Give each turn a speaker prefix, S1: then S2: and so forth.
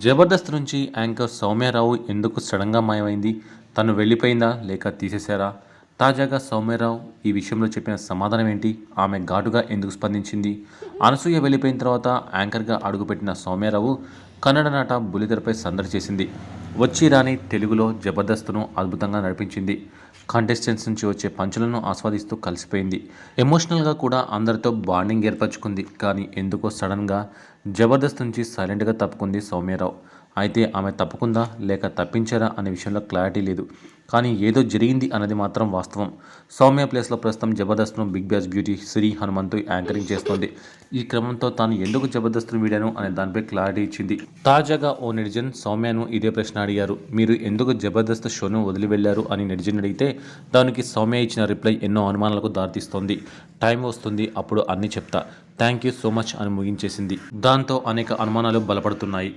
S1: జబర్దస్త్ నుంచి యాంకర్ సౌమ్యారావు ఎందుకు సడన్గా మాయమైంది? తను వెళ్ళిపోయిందా లేక తీసేశారా? తాజాగా సౌమ్యారావు ఈ విషయంలో చెప్పిన సమాధానం ఏంటి? ఆమె ఘాటుగా ఎందుకు స్పందించింది? అనసూయ వెళ్ళిపోయిన తర్వాత యాంకర్గా అడుగుపెట్టిన సౌమ్యారావు కన్నడ నాట బుల్లితెరపై సందడి చేసింది. వచ్చి రాని తెలుగులో జబర్దస్త్ను అద్భుతంగా నడిపించింది. కంటెస్టెంట్స్ నుంచి వచ్చే పంచులను ఆస్వాదిస్తూ కలిసిపోయింది. ఎమోషనల్గా కూడా అందరితో బాండింగ్ ఏర్పరచుకుంది. కానీ ఎందుకో సడన్గా జబర్దస్త్ నుంచి సైలెంట్గా తప్పుకుంది సౌమ్యారావు. అయితే ఆమె తప్పుకుందా లేక తప్పించారా అనే విషయంలో క్లారిటీ లేదు. కానీ ఏదో జరిగింది అన్నది మాత్రం వాస్తవం. సౌమ్య ప్లేస్లో ప్రస్తుతం జబర్దస్త్ను big boss beauty Sri Hanumanthu anchoring చేస్తోంది. ఈ క్రమంతో తాను ఎందుకు జబర్దస్త్ను వీడాను అనే దానిపై క్లారిటీ ఇచ్చింది. తాజాగా ఓ నెటిజన్ సౌమ్యను ఇదే ప్రశ్న అడిగారు. మీరు ఎందుకు జబర్దస్త్ షోను వదిలి వెళ్లారు అని నెటిజన్ అడిగితే దానికి సౌమ్య ఇచ్చిన రిప్లై ఎన్నో అనుమానాలకు దారితీస్తోంది. టైం వస్తుంది, అప్పుడు అన్నీ చెప్తా, థ్యాంక్ యూ సో మచ్ అని ముగించేసింది. దాంతో అనేక అనుమానాలు బలపడుతున్నాయి.